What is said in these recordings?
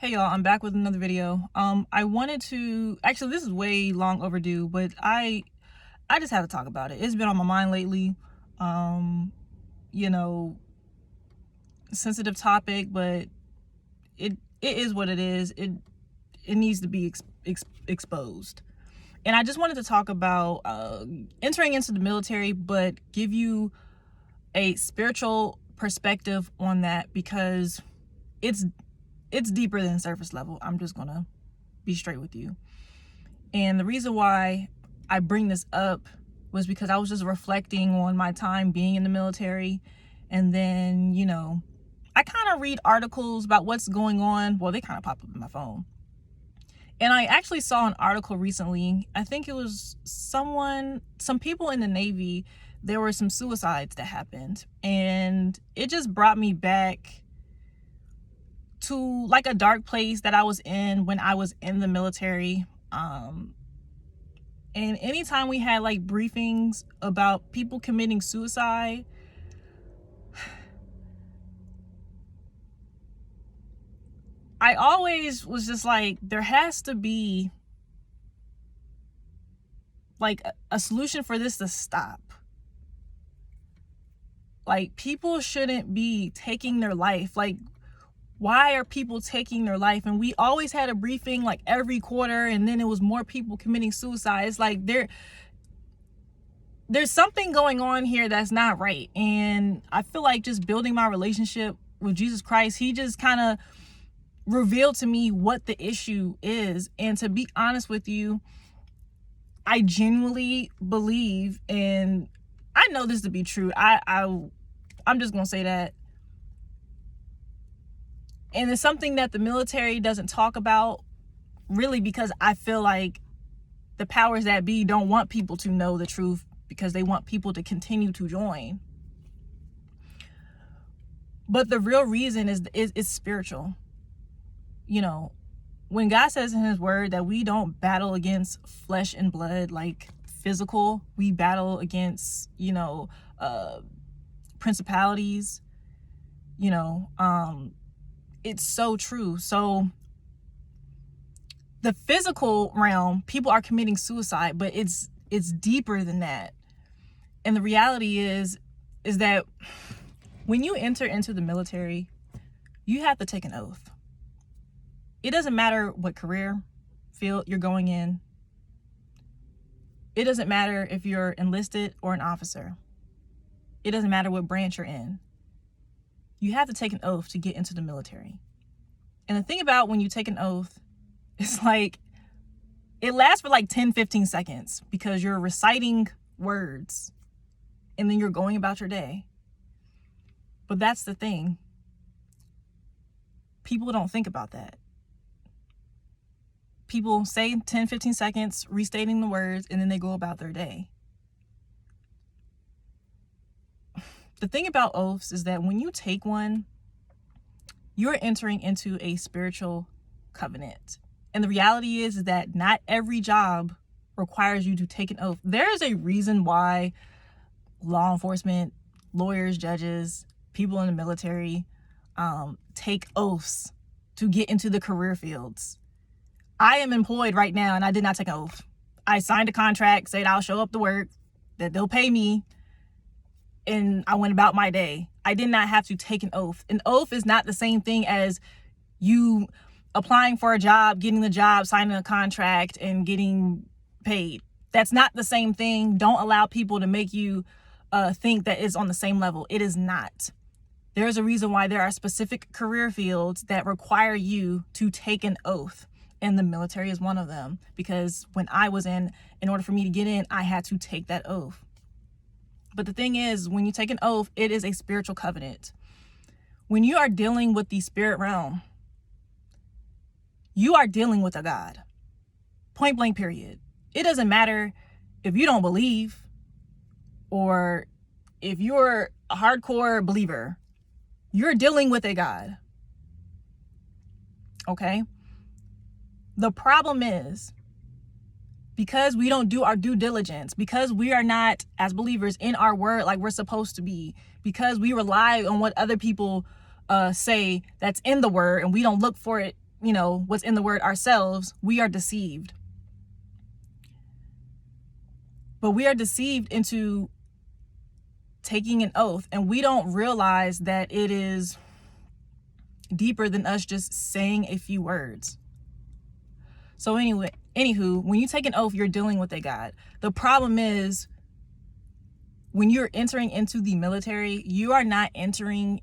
Hey y'all, I'm back with another video. I wanted to actually, this is way long overdue, but I just had to talk about it. It's been on my mind lately. Um, you know, sensitive topic, but it is what it is. It needs to be exposed. And I just wanted to talk about entering into the military, but give you a spiritual perspective on that, because it's deeper than surface level. I'm just gonna be straight with you. And the reason why I bring this up was because I was just reflecting on my time being in the military. And then, I kind of read articles about what's going on. Well, they kind of pop up in my phone. And I actually saw an article recently. I think it was some people in the Navy, there were some suicides that happened. And it just brought me back to like a dark place that I was in when I was in the military. And anytime we had like briefings about people committing suicide, I always was just like, there has to be like a solution for this to stop. Like, people shouldn't be taking their life. Like, why are people taking their life? And we always had a briefing like every quarter, and then it was more people committing suicide. It's like there's something going on here that's not right. And I feel like just building my relationship with Jesus Christ, he just kind of revealed to me what the issue is. And to be honest with you, I genuinely believe, and I know this to be true. I'm just gonna say that. And it's something that the military doesn't talk about, really, because I feel like the powers that be don't want people to know the truth, because they want people to continue to join. But the real reason is spiritual. When God says in his word that we don't battle against flesh and blood, like physical, we battle against, principalities, it's so true. So the physical realm, people are committing suicide, but it's deeper than that. And the reality is that when you enter into the military, you have to take an oath. It doesn't matter what career field you're going in. It doesn't matter if you're enlisted or an officer. It doesn't matter what branch you're in. You have to take an oath to get into the military. And the thing about when you take an oath, it's like, it lasts for like 10-15 seconds, because you're reciting words and then you're going about your day. But that's the thing. People don't think about that. People say 10-15 seconds restating the words, and then they go about their day. The thing about oaths is that when you take one, you're entering into a spiritual covenant. And the reality is that not every job requires you to take an oath. There is a reason why law enforcement, lawyers, judges, people in the military take oaths to get into the career fields. I am employed right now, and I did not take an oath. I signed a contract, said I'll show up to work, that they'll pay me, and I went about my day. I did not have to take an oath. An oath is not the same thing as you applying for a job, getting the job, signing a contract, and getting paid. That's not the same thing. Don't allow people to make you think that it's on the same level. It is not. There's a reason why there are specific career fields that require you to take an oath. And the military is one of them, because when I was in order for me to get in, I had to take that oath. But the thing is, when you take an oath, it is a spiritual covenant. When you are dealing with the spirit realm, you are dealing with a God. Point blank, period. It doesn't matter if you don't believe, or if you're a hardcore believer. You're dealing with a God. Okay? The problem is, because we don't do our due diligence, because we are not, as believers, in our word like we're supposed to be, because we rely on what other people say that's in the word, and we don't look for it what's in the word ourselves, we are deceived. But we are deceived into taking an oath, and we don't realize that it is deeper than us just saying a few words. So anywho, when you take an oath, you're dealing with a God. The problem is, when you're entering into the military, you are not entering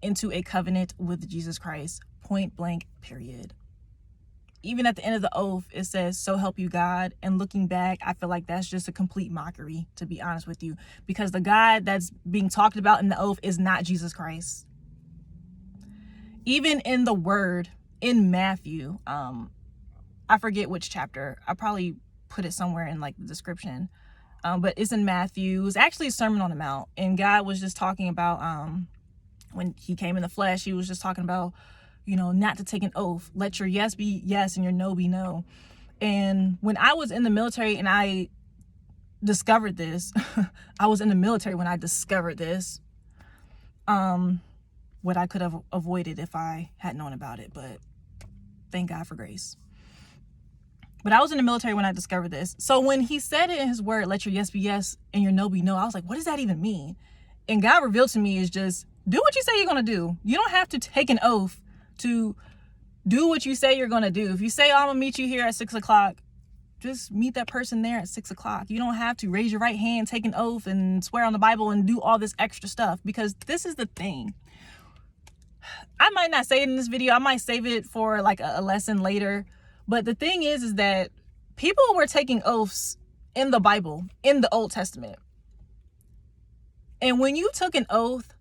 into a covenant with Jesus Christ, point blank, period. Even at the end of the oath, it says, "So help you God." And looking back, I feel like that's just a complete mockery, to be honest with you, because the God that's being talked about in the oath is not Jesus Christ. Even in the word, in Matthew, I forget which chapter. I probably put it somewhere in like the description. But it's in Matthew. It was actually a Sermon on the Mount. And God was just talking about, when he came in the flesh, he was just talking about, not to take an oath. Let your yes be yes and your no be no. And when I was in the military and I discovered this, what I could have avoided if I had known about it, but thank God for grace. But I was in the military when I discovered this. So when he said it in his word, let your yes be yes and your no be no, I was like, what does that even mean? And God revealed to me is just do what you say you're going to do. You don't have to take an oath to do what you say you're going to do. If you say, I'm going to meet you here at 6:00, just meet that person there at 6:00. You don't have to raise your right hand, take an oath and swear on the Bible and do all this extra stuff, because this is the thing. I might not say it in this video. I might save it for like a lesson later. But the thing is that people were taking oaths in the Bible, in the Old Testament. And when you took an oath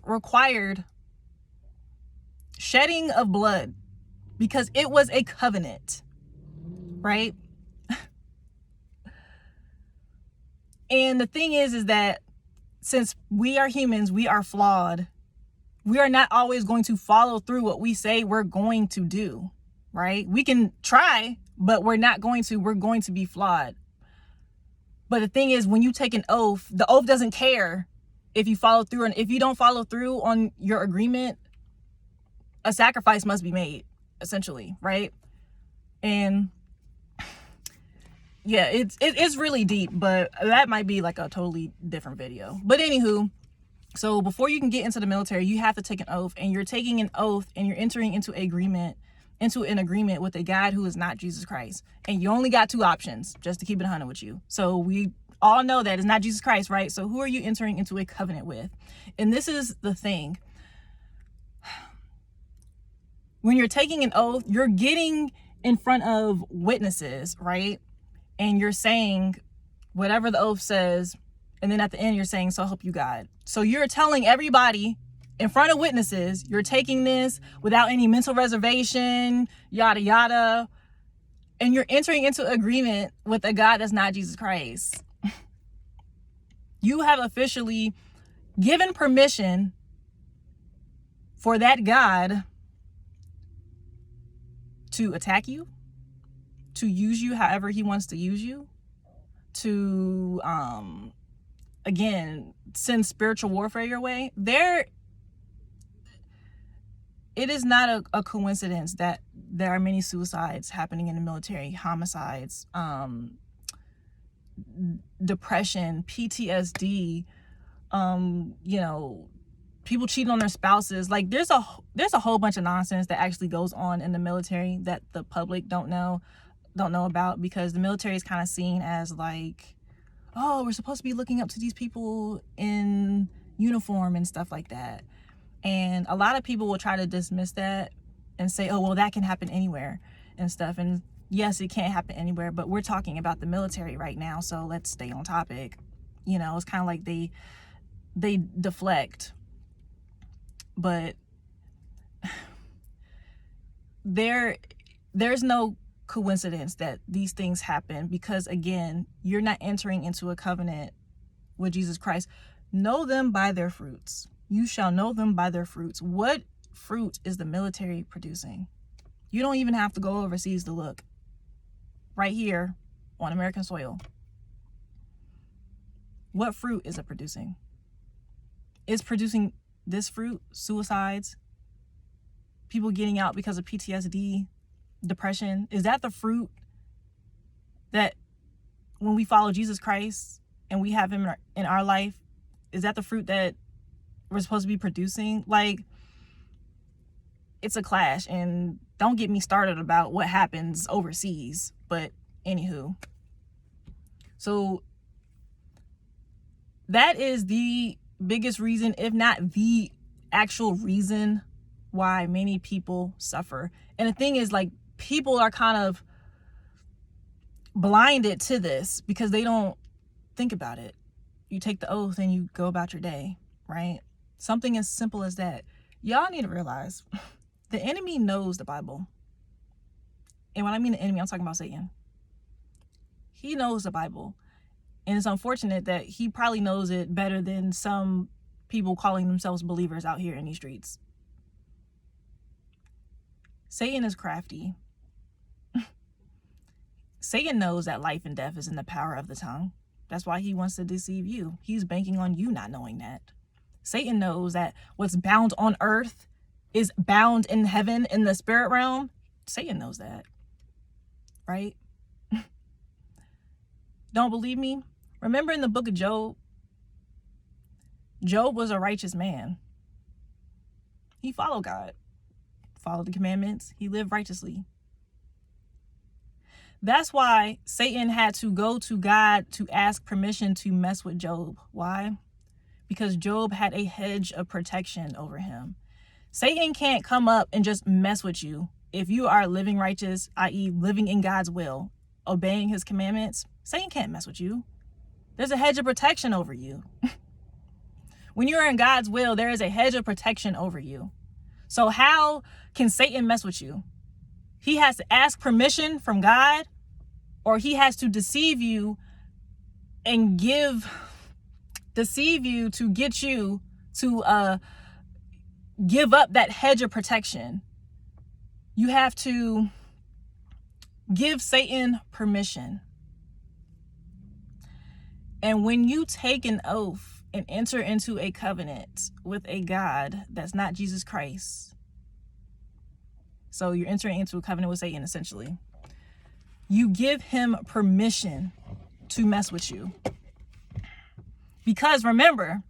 required shedding of blood, because it was a covenant, right? And the thing is that since we are humans, we are flawed. We are not always going to follow through what we say we're going to do, right? We can try, but we're going to be flawed. But the thing is, when you take an oath, the oath doesn't care if you follow through. And if you don't follow through on your agreement, a sacrifice must be made, essentially, right? And yeah, it's really deep, but that might be like a totally different video. But anywho, so before you can get into the military, you have to take an oath, and you're taking an oath and you're entering into an agreement with a God who is not Jesus Christ. And you only got two options, just to keep it 100 with you. So we all know that it's not Jesus Christ, right? So who are you entering into a covenant with? And this is the thing. When you're taking an oath, you're getting in front of witnesses, right? And you're saying whatever the oath says. And then at the end, you're saying, so help you God. So you're telling everybody in front of witnesses, you're taking this without any mental reservation, yada, yada. And you're entering into agreement with a God that's not Jesus Christ. You have officially given permission for that God to attack you, to use you however he wants to use you, to, again, send spiritual warfare your way. It is not a coincidence that there are many suicides happening in the military, homicides, depression, PTSD, people cheating on their spouses. Like there's a whole bunch of nonsense that actually goes on in the military that the public don't know about, because the military is kind of seen as like, oh, we're supposed to be looking up to these people in uniform and stuff like that. And a lot of people will try to dismiss that and say, oh, well, that can happen anywhere and stuff. And yes, it can't happen anywhere, but we're talking about the military right now, so let's stay on topic. It's kind of like they deflect. But there's no coincidence that these things happen, because again, you're not entering into a covenant with Jesus Christ. Know them by their fruits. You shall know them by their fruits. What fruit is the military producing? You don't even have to go overseas to look. Right here on American soil. What fruit is it producing? It's producing this fruit: suicides, people getting out because of PTSD, depression? Is that the fruit that when we follow Jesus Christ and we have him in our life, is that the fruit that we're supposed to be producing? Like, it's a clash. And don't get me started about what happens overseas. But anywho, so that is the biggest reason, if not the actual reason, why many people suffer. And the thing is, like, people are kind of blinded to this because they don't think about it. You take the oath and you go about your day, right? Something as simple as that. Y'all need to realize the enemy knows the Bible. And when I mean the enemy, I'm talking about Satan. He knows the Bible. And it's unfortunate that he probably knows it better than some people calling themselves believers out here in these streets. Satan is crafty. Satan knows that life and death is in the power of the tongue. That's why he wants to deceive you. He's banking on you not knowing that. Satan knows that what's bound on earth is bound in heaven, in the spirit realm. Satan knows that, right? Don't believe me? Remember in the book of Job? Job was a righteous man. He followed God, followed the commandments. He lived righteously. That's why Satan had to go to God to ask permission to mess with Job. Why? Because Job had a hedge of protection over him. Satan can't come up and just mess with you. If you are living righteous, i.e. living in God's will, obeying his commandments, Satan can't mess with you. There's a hedge of protection over you. When you're in God's will, there is a hedge of protection over you. So how can Satan mess with you? He has to ask permission from God, or he has to deceive you and deceive you to get you to give up that hedge of protection. You have to give Satan permission. And when you take an oath and enter into a covenant with a God that's not Jesus Christ, so you're entering into a covenant with Satan, essentially, you give him permission to mess with you. Because remember,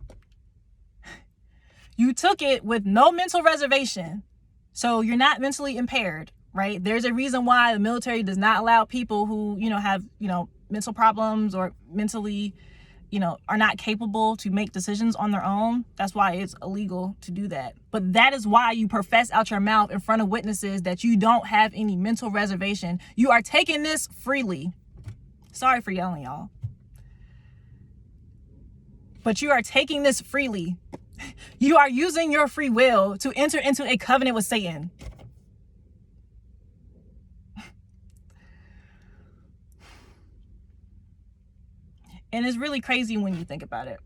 you took it with no mental reservation. So you're not mentally impaired, right? There's a reason why the military does not allow people who, have, mental problems or mentally, are not capable to make decisions on their own. That's why it's illegal to do that. But that is why you profess out your mouth in front of witnesses that you don't have any mental reservation. You are taking this freely. Sorry for yelling, y'all. But you are taking this freely. You are using your free will to enter into a covenant with Satan. And it's really crazy when you think about it.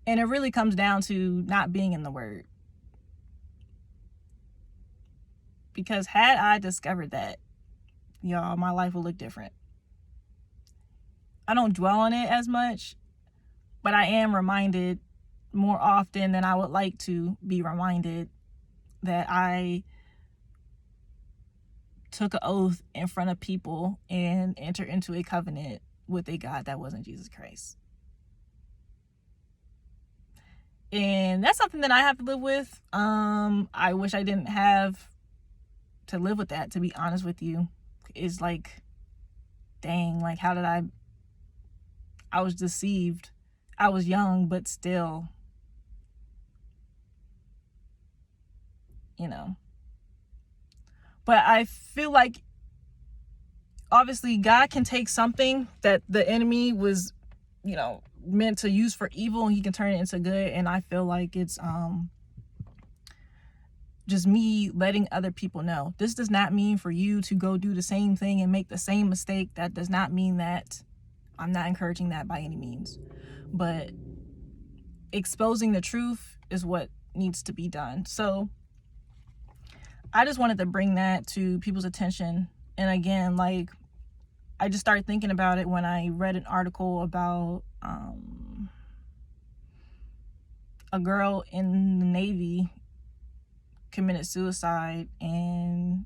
And it really comes down to not being in the Word. Because had I discovered that, y'all, my life would look different. I don't dwell on it as much, but I am reminded more often than I would like to be reminded that I took an oath in front of people and entered into a covenant with a God that wasn't Jesus Christ. And that's something that I have to live with. I wish I didn't have to live with that, to be honest with you. It's like, dang, like how did I was deceived. I was young, but still, But I feel like, obviously, God can take something that the enemy was, meant to use for evil, and he can turn it into good. And I feel like it's just me letting other people know. This does not mean for you to go do the same thing and make the same mistake. That does not mean that. I'm not encouraging that by any means. But exposing the truth is what needs to be done. So I just wanted to bring that to people's attention. And again, I just started thinking about it when I read an article about a girl in the Navy committed suicide, and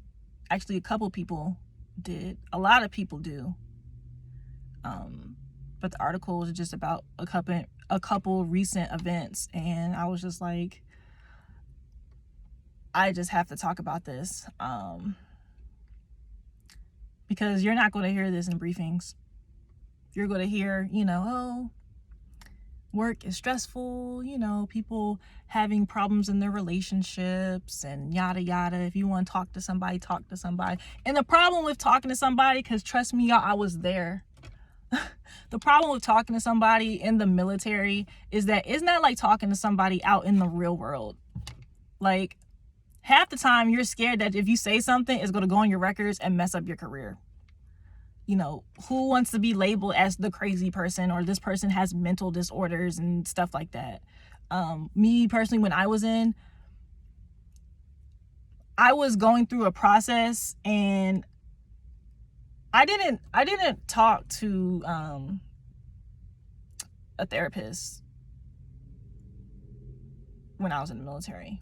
actually a couple people did. A lot of people do. But the article was just about a couple recent events, and I was just like, I just have to talk about this, because you're not going to hear this in briefings. You're going to hear, oh, work is stressful, people having problems in their relationships and yada yada. If you want to talk to somebody, talk to somebody. And the problem with talking to somebody, because trust me, y'all, I was there. The problem with talking to somebody in the military is that it's not like talking to somebody out in the real world. Like, half the time you're scared that if you say something, it's going to go on your records and mess up your career. Who wants to be labeled as the crazy person, or this person has mental disorders and stuff like that? Me personally, when I was going through a process, and I didn't talk to a therapist when I was in the military.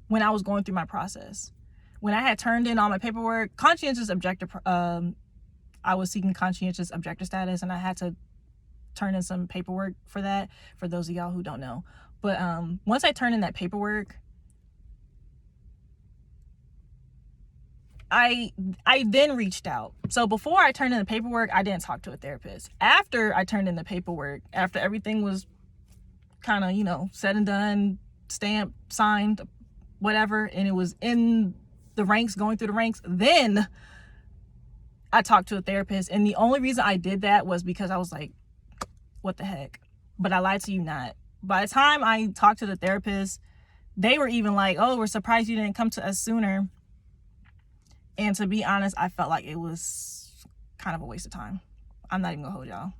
When I was going through my process, when I had turned in all my paperwork, conscientious objector, I was seeking conscientious objector status, and I had to turn in some paperwork for that, for those of y'all who don't know. But once I turned in that paperwork, I then reached out. So before I turned in the paperwork, I didn't talk to a therapist. After I turned in the paperwork, after everything was kind of, said and done, stamped, signed, whatever, and it was in the ranks, going through the ranks, then I talked to a therapist. And the only reason I did that was because I was like, what the heck? But I lied to you not. By the time I talked to the therapist, they were even like, oh, we're surprised you didn't come to us sooner. And to be honest, I felt like it was kind of a waste of time. I'm not even gonna hold y'all.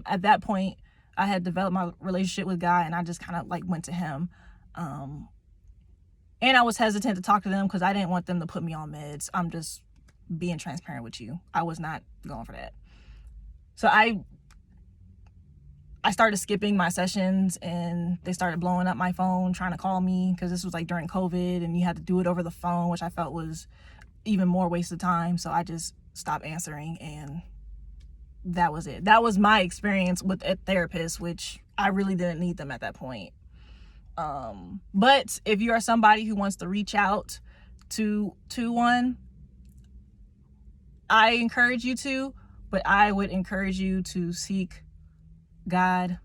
At that point, I had developed my relationship with God, and I just kind of like went to him. And I was hesitant to talk to them because I didn't want them to put me on meds. I'm just being transparent with you. I was not going for that. So I started skipping my sessions, and they started blowing up my phone, trying to call me, because this was like during COVID, and you had to do it over the phone, which I felt was even more waste of time. So I just stopped answering, and that was it. That was my experience with a therapist, which I really didn't need them at that point. But if you are somebody who wants to reach out to one, I encourage you to, but I would encourage you to seek God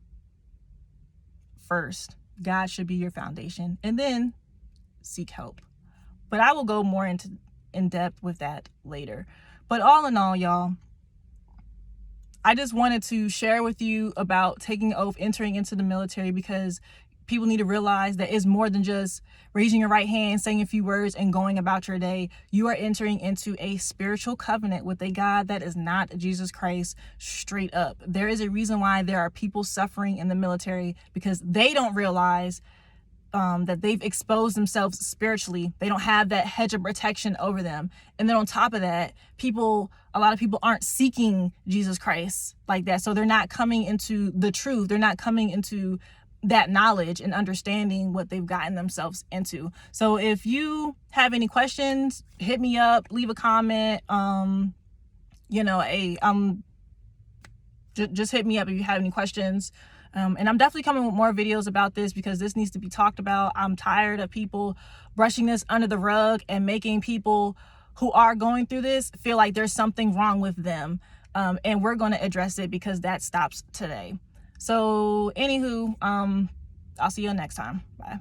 first. God should be your foundation, and then seek help. But I will go more in depth with that later. But all in all, y'all, I just wanted to share with you about taking an oath, entering into the military, because people need to realize that it's more than just raising your right hand, saying a few words, and going about your day. You are entering into a spiritual covenant with a God that is not Jesus Christ, straight up. There is a reason why there are people suffering in the military, because they don't realize that they've exposed themselves spiritually. They don't have that hedge of protection over them. And then on top of that, a lot of people aren't seeking Jesus Christ like that. So they're not coming into the truth. They're not coming into that knowledge and understanding what they've gotten themselves into. So if you have any questions, hit me up, leave a comment. Just hit me up if you have any questions. And I'm definitely coming with more videos about this, because this needs to be talked about. I'm tired of people brushing this under the rug and making people who are going through this feel like there's something wrong with them. And we're going to address it, because that stops today. So anywho, I'll see you next time. Bye.